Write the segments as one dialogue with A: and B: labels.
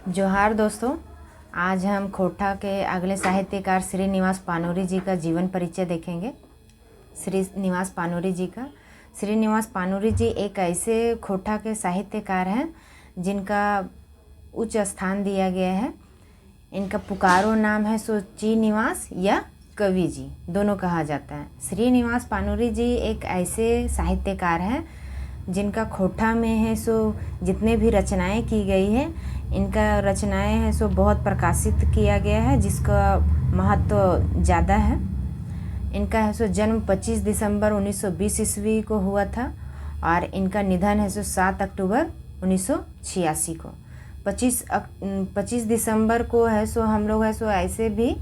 A: जोहार दोस्तों। आज हम खोटा के अगले साहित्यकार श्रीनिवास पानोरी जी का जीवन परिचय देखेंगे। श्रीनिवास पानोरी जी एक ऐसे खोटा के साहित्यकार हैं जिनका उच्च स्थान दिया गया है। इनका पुकारो नाम है सो श्रीनिवास या कवि जी दोनों कहा जाता है। श्रीनिवास पानोरी जी एक ऐसे साहित्यकार हैं जिनका खोटा में है सो जितने भी रचनाएं की गई हैं, इनका रचनाएं हैं सो बहुत प्रकाशित किया गया है, जिसका महत्व ज़्यादा है। इनका है सो जन्म 25 दिसंबर 1920 ईस्वी को हुआ था और इनका निधन है सो 7 अक्टूबर 1986 को। 25 दिसंबर को है सो हम लोग है सो ऐसे भी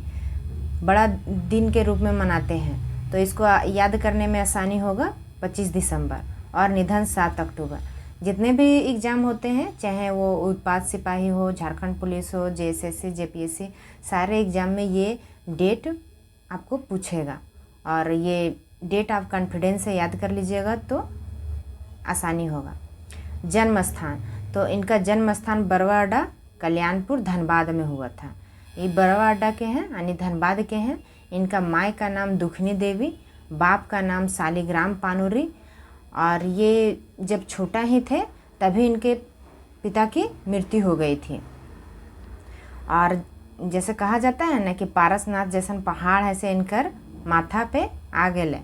A: बड़ा दिन के रूप में मनाते हैं, तो इसको याद करने में आसानी होगा 25 दिसंबर। और निधन 7 अक्टूबर। जितने भी एग्ज़ाम होते हैं, चाहे वो उत्पाद सिपाही हो, झारखंड पुलिस हो, जेएसएससी, जेपीएससी, सारे एग्ज़ाम में ये डेट आपको पूछेगा और ये डेट आप कॉन्फिडेंस से याद कर लीजिएगा तो आसानी होगा। जन्म स्थान, तो इनका जन्म स्थान बरवा अड्डा, कल्याणपुर, धनबाद में हुआ था। ये बरवा अड्डा के हैं यानी धनबाद के हैं। इनका माँ का नाम दुखनी देवी, बाप का नाम शालिग्राम पानोरी, और ये जब छोटा ही थे तभी इनके पिता की मृत्यु हो गई थी। और जैसे कहा जाता है ना कि पारसनाथ जैसन पहाड़ है से इनकर माथा पे आ गए,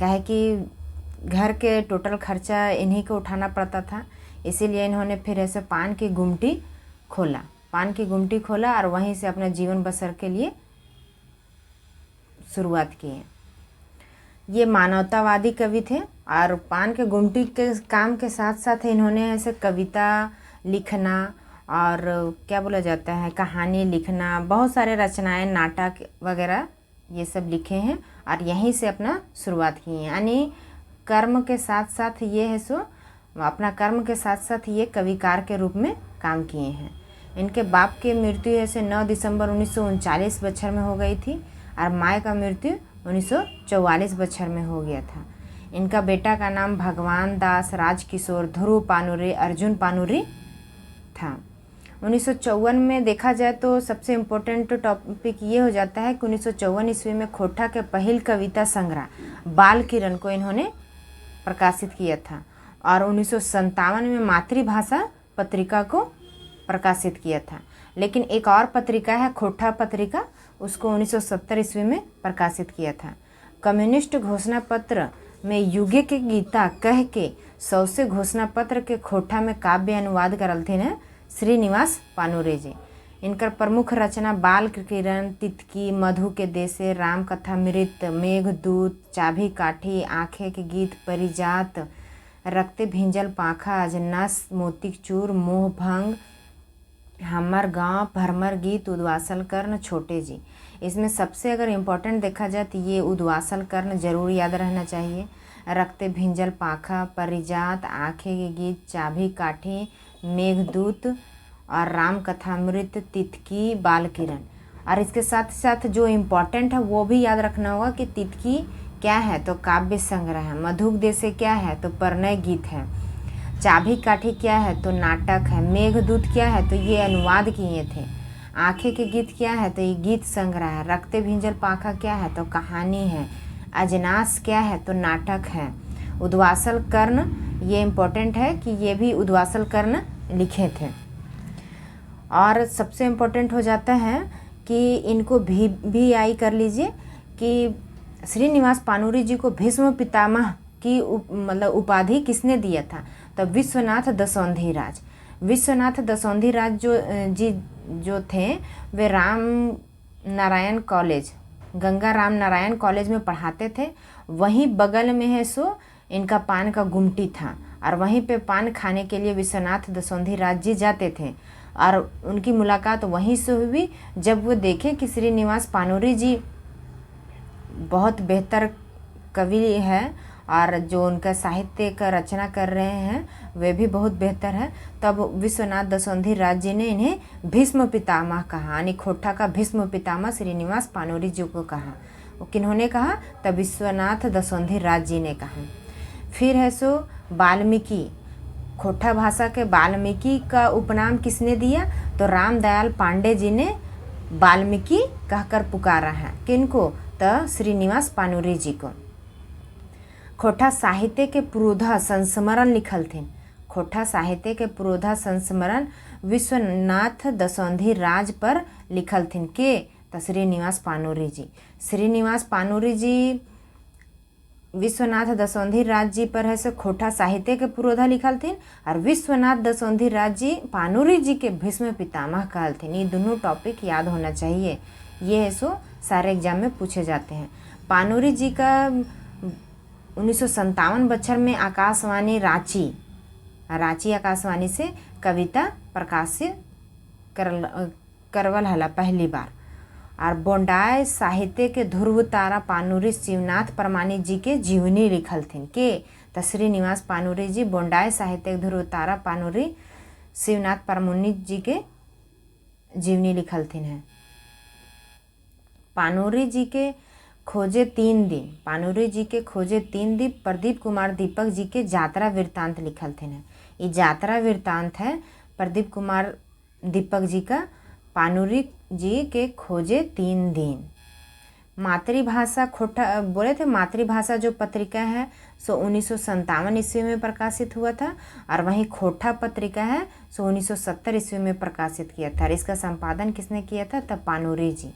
A: कहे कि घर के टोटल खर्चा इन्हीं को उठाना पड़ता था। इसीलिए इन्होंने फिर ऐसे पान की गुमटी खोला और वहीं से अपना जीवन बसर के लिए शुरुआत की है। ये मानवतावादी कवि थे और पान के गुमटी के काम के साथ साथ इन्होंने ऐसे कविता लिखना और क्या बोला जाता है कहानी लिखना, बहुत सारे रचनाएं, नाटक वगैरह ये सब लिखे हैं और यहीं से अपना शुरुआत की है। यानी कर्म के साथ साथ ये है सो अपना कर्म के साथ साथ ये कविकार के रूप में काम किए हैं। इनके बाप की मृत्यु ऐसे 9 दिसंबर 1939 बछर में हो गई थी और माँ का मृत्यु 1944 बछर में हो गया था। इनका बेटा का नाम भगवान दास, राजकिशोर, ध्रुव पानोरी, अर्जुन पानोरी था। 1954 में देखा जाए तो सबसे इम्पोर्टेंट टॉपिक ये हो जाता है कि 1954 ईस्वी में खोटा के पहल कविता संग्रह बाल किरण को इन्होंने प्रकाशित किया था और 1957 में मातृभाषा पत्रिका को प्रकाशित किया था। लेकिन एक और पत्रिका है खोटा पत्रिका, उसको 1970 ईस्वी में प्रकाशित किया था। कम्युनिस्ट घोषणा पत्र में युगे के गीता कह के 100 से घोषणा पत्र के खोटा में काव्य अनुवाद करल थे न श्रीनिवास पानोरी जी। इनकर प्रमुख रचना बाल किरण, तितकी, मधु के देशे, राम कथा मृत, मेघदूत, चाभी काठी, आँखें के गीत, परिजात, रक्ते भिंजल पाखा, अजन्नास, मोतिक चूर, मोह भंग, हमर गांव, भरमर गीत, उद्वासल कर्ण, छोटे जी। इसमें सबसे अगर इम्पोर्टेंट देखा जाए तो ये उद्वासल कर्ण जरूर याद रहना चाहिए। रक्ते भिंजल पाखा, परिजात, आँखें के गीत, चाभी काठी, मेघदूत और राम कथामृत, तितकी, बाल किरण। और इसके साथ साथ जो इम्पोर्टेंट है वो भी याद रखना होगा कि तितकी क्या है तो काव्य संग्रह है, मधुक देशे क्या है तो परिणय गीत है, चाभी काठी क्या है तो नाटक है, मेघदूत क्या है तो ये अनुवाद किए थे, आँखें के गीत क्या है तो ये गीत संग्रह है, रक्ते भिंजल पाखा क्या है तो कहानी है, अजनास क्या है तो नाटक है, उद्वासल कर्ण ये इम्पोर्टेंट है कि ये भी उद्वासल कर्ण लिखे थे। और सबसे इम्पोर्टेंट हो जाता है कि इनको भी आई कर लीजिए कि श्रीनिवास पानोरी जी को भीष्म पितामह की मतलब उपाधि किसने दिया था, तो विश्वनाथ दसौंधी राज। विश्वनाथ दसौंधी राज जो थे वे राम नारायण कॉलेज, गंगा राम नारायण कॉलेज में पढ़ाते थे। वहीं बगल में है सो इनका पान का गुमटी था और वहीं पे पान खाने के लिए विश्वनाथ दसौंधी राज जी जाते थे और उनकी मुलाकात वहीं से हुई जब वो देखे कि श्रीनिवास पानोरी जी बहुत बेहतर कवि है और जो उनका साहित्य का रचना कर रहे हैं वे भी बहुत बेहतर है। तब विश्वनाथ दसौंधी राज जी ने इन्हें भीष्म पितामह कहा, यानी खोटा का भीष्म पितामह श्रीनिवास पानोरी जी को कहा। वो किन्होंने कहा, तब विश्वनाथ दसौंधी राज जी ने कहा। फिर है सो वाल्मीकि खोटा भाषा के वाल्मीकि का उपनाम किसने दिया? तो रामदयाल पांडे जी ने वाल्मीकि कहकर पुकारा है। किनको? तो श्रीनिवास पानुरी जी को। खोटा साहित्य के पुरोधा संस्मरण लिखल थे। खोटा साहित्य के पुरोधा संस्मरण विश्वनाथ दसौंधी राज पर लिखल थिन के? तो श्रीनिवास पानुरी जी। श्रीनिवास पानुरी जी विश्वनाथ दसौंधी राज जी पर है से खोटा साहित्य के पुरोधा लिखल थिन और विश्वनाथ दसौंधी राज जी पानुरी जी के भीष्म पितामह कहल थिन। ये दोनों टॉपिक याद होना चाहिए, ये है सो सारे एग्जाम में पूछे जाते हैं। पानुरी जी का 1957 बच्चर में आकाशवाणी रांची आकाशवाणी से कविता प्रकाशित करवल हला पहली बार। और बोंडाय साहित्य के ध्रुव तारा पानुरी शिवनाथ परमानिक जी के जीवनी लिखल थिन के? तो श्रीनिवास पानुरी जी बोंडाय साहित्य के ध्रुव तारा पानुरी शिवनाथ परमानिक जी के जीवनी लिखल थिन है। पानुरी जी के खोजे 3 दिन, पानुरी जी के खोजे 3 दिन प्रदीप कुमार दीपक जी के यात्रा वृत्तांत लिखल थे। ये यात्रा वृत्तांत है प्रदीप कुमार दीपक जी का, पानुरी जी के खोजे 3 दिन। मातृभाषा खोटा बोले थे, मातृभाषा जो पत्रिका है सो 1957 ईस्वी में प्रकाशित हुआ था और वहीं खोटा पत्रिका है सो 1970 ईस्वी में प्रकाशित किया था। इसका संपादन किसने किया था? तब पानुरी जी।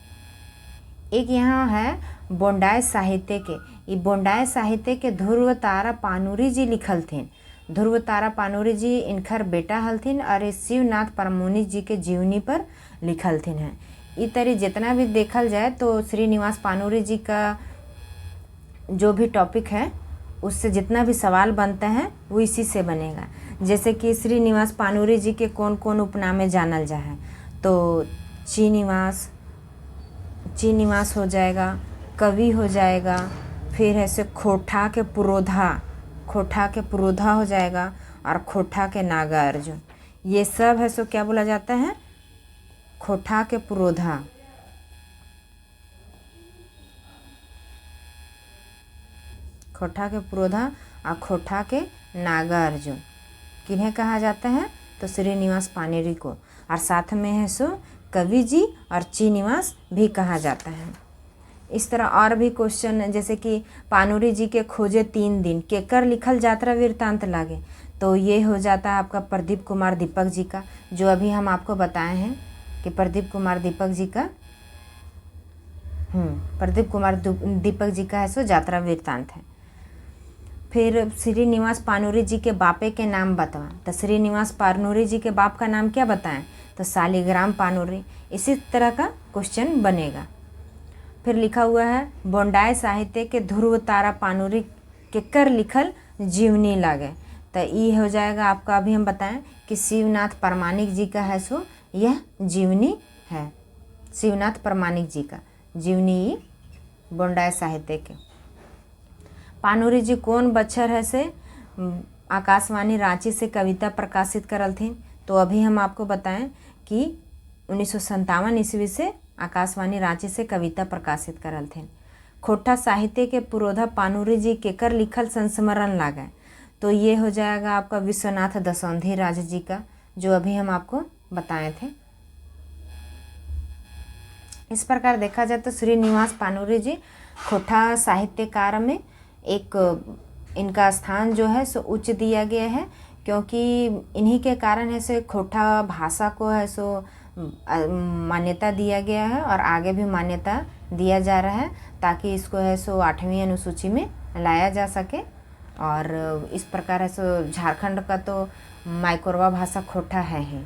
A: एक यहाँ है बोंडाय साहित्य के, ये बोंडाय साहित्य के ध्रुव तारा पानुरी जी लिखल थे। ध्रुव तारा पानुरी जी इनकर बेटा हलथिन और शिवनाथ परमानिक जी के जीवनी पर लिखल थिन है। इस तरह जितना भी देखल जाए तो श्रीनिवास पानुरी जी का जो भी टॉपिक है उससे जितना भी सवाल बनता है वो इसी से बनेगा। जैसे कि श्रीनिवास पानुरी जी के कौन कौन उपनामे जानल जाए, तो चीनिवास हो जाएगा, कवि हो जाएगा, फिर ऐसे खोटा के पुरोधा हो जाएगा और खोटा के नागार्जुन। ये सब है सो क्या बोला जाता है? खोटा के पुरोधा। खोटा के पुरोधा और खोटा के नागार्जुन किन्हें कहा जाता है? तो श्रीनिवास पानुरी को। और साथ में है सो कवि जी और चीनिवास भी कहा जाता है। इस तरह और भी क्वेश्चन जैसे कि पानुरी जी के खोजे 3 दिन केकर लिखल यात्रा वृत्तांत लागे, तो ये हो जाता है आपका प्रदीप कुमार दीपक जी का, जो अभी हम आपको बताए हैं कि प्रदीप कुमार दीपक जी का है सो यात्रा वृत्तांत है। फिर श्रीनिवास पानुरी जी के बापे के नाम बतावा, तो श्रीनिवास पानुरी जी के बाप का नाम क्या बताएं? तो शालिग्राम पानुरी। इसी तरह का क्वेश्चन बनेगा। फिर लिखा हुआ है बोंडाय साहित्य के ध्रुव तारा पानुरी केकर लिखल जीवनी लागे, तो ये हो जाएगा आपका, अभी हम बताएं कि शिवनाथ परमानिक जी का है सो यह जीवनी है। शिवनाथ परमानिक जी का जीवनी बोंडाय साहित्य के। पानुरी जी कौन बच्चर है से आकाशवाणी रांची से कविता प्रकाशित करल थी, तो अभी हम आपको बताएं कि 1957 ईस्वी से आकाशवाणी रांची से कविता प्रकाशित करल थे। खोटा साहित्य के पुरोधा पानुरी जी केकर लिखल संस्मरण लागे, तो ये हो जाएगा आपका विश्वनाथ दसौंधी राज जी का, जो अभी हम आपको बताए थे। इस प्रकार देखा जाए तो श्रीनिवास पानुरी जी खोटा साहित्यकार में एक इनका स्थान जो है सो उच्च दिया गया है, क्योंकि इन्हीं के कारण है सो खोटा भाषा को है सो मान्यता दिया गया है और आगे भी मान्यता दिया जा रहा है, ताकि इसको है सो 8वीं अनुसूची में लाया जा सके। और इस प्रकार है सो झारखंड का तो माइकोरवा भाषा खोटा है ही।